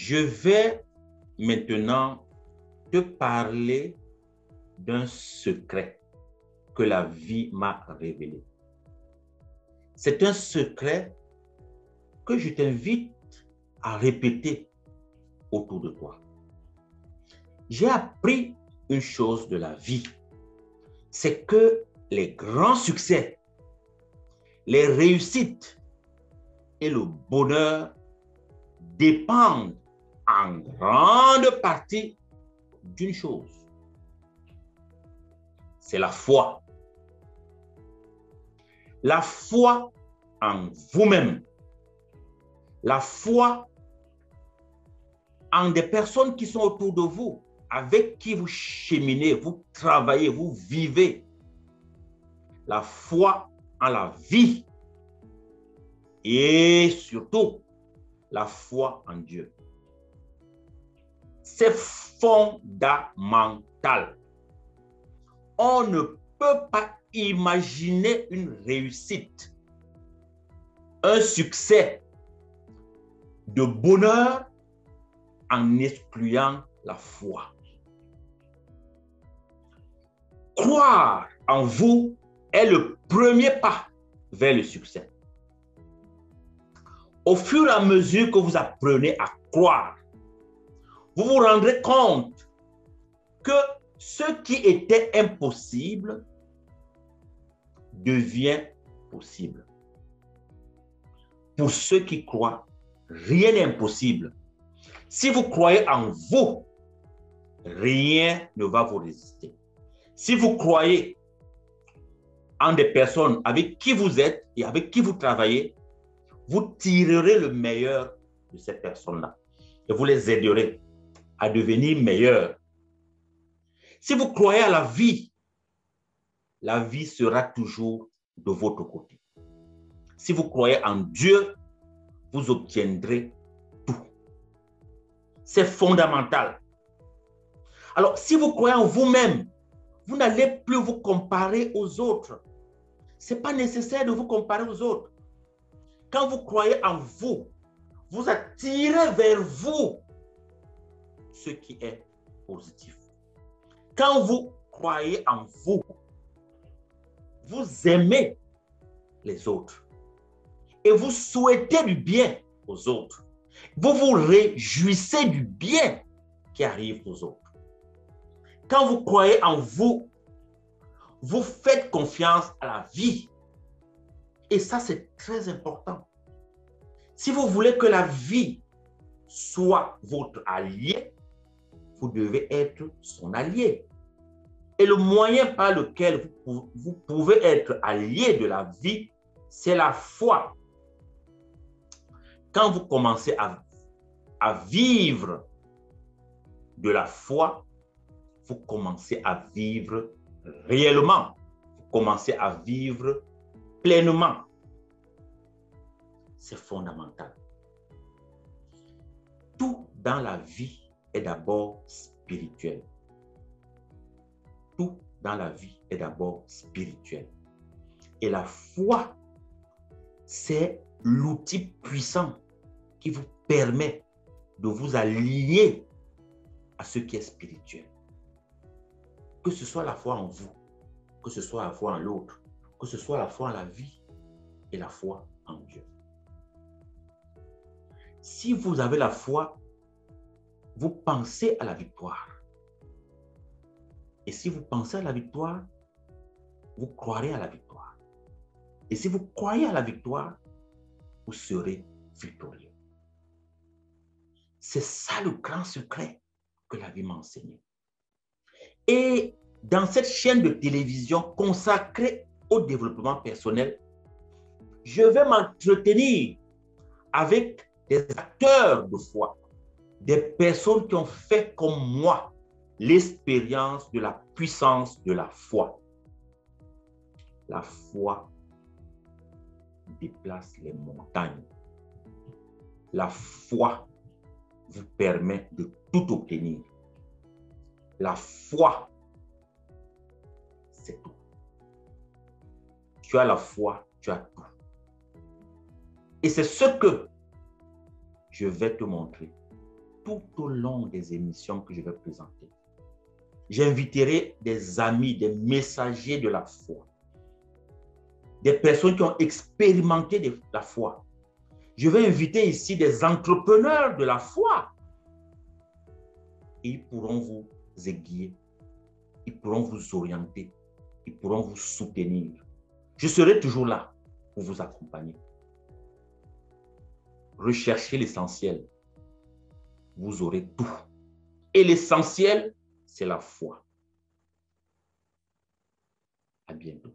Je vais maintenant te parler d'un secret que la vie m'a révélé. C'est un secret que je t'invite à répéter autour de toi. J'ai appris une chose de la vie, c'est que les grands succès, les réussites et le bonheur dépendent en grande partie d'une chose. C'est la foi. La foi en vous-même. La foi en des personnes qui sont autour de vous, avec qui vous cheminez, vous travaillez, vous vivez. La foi en la vie. Et surtout, la foi en Dieu. C'est fondamental. On ne peut pas imaginer une réussite, un succès de bonheur en excluant la foi. Croire en vous est le premier pas vers le succès. Au fur et à mesure que vous apprenez à croire, vous vous rendrez compte que ce qui était impossible devient possible. Pour ceux qui croient, rien n'est impossible. Si vous croyez en vous, rien ne va vous résister. Si vous croyez en des personnes avec qui vous êtes et avec qui vous travaillez, vous tirerez le meilleur de ces personnes-là et vous les aiderez à devenir meilleurs. Si vous croyez à la vie sera toujours de votre côté. Si vous croyez en Dieu, vous obtiendrez tout. C'est fondamental. Alors, si vous croyez en vous-même, vous n'allez plus vous comparer aux autres. Ce n'est pas nécessaire de vous comparer aux autres. Quand vous croyez en vous, vous attirez vers vous ce qui est positif. Quand vous croyez en vous, vous aimez les autres et vous souhaitez du bien aux autres. Vous vous réjouissez du bien qui arrive aux autres. Quand vous croyez en vous, vous faites confiance à la vie. Et ça, c'est très important. Si vous voulez que la vie soit votre allié, vous devez être son allié. Et le moyen par lequel vous pouvez être allié de la vie, c'est la foi. Quand vous commencez à vivre de la foi, vous commencez à vivre réellement. Vous commencez à vivre pleinement. C'est fondamental. Tout dans la vie est d'abord spirituel. Tout dans la vie est d'abord spirituel. Et la foi, c'est l'outil puissant qui vous permet de vous aligner à ce qui est spirituel. Que ce soit la foi en vous, que ce soit la foi en l'autre, que ce soit la foi en la vie et la foi en Dieu. Si vous avez la foi, vous pensez à la victoire. Et si vous pensez à la victoire, vous croirez à la victoire. Et si vous croyez à la victoire, vous serez victorieux. C'est ça le grand secret que la vie m'a enseigné. Et dans cette chaîne de télévision consacrée au développement personnel, je vais m'entretenir avec des acteurs de foi, des personnes qui ont fait comme moi l'expérience de la puissance de la foi. La foi déplace les montagnes. La foi vous permet de tout obtenir. La foi, c'est tout. Tu as la foi, tu as tout. Et c'est ce que je vais te montrer tout au long des émissions que je vais présenter, j'inviterai des amis, des messagers de la foi, des personnes qui ont expérimenté de la foi. Je vais inviter ici des entrepreneurs de la foi. Ils pourront vous aiguiller, ils pourront vous orienter, ils pourront vous soutenir. Je serai toujours là pour vous accompagner. Recherchez l'essentiel. Vous aurez tout. Et l'essentiel, c'est la foi. À bientôt.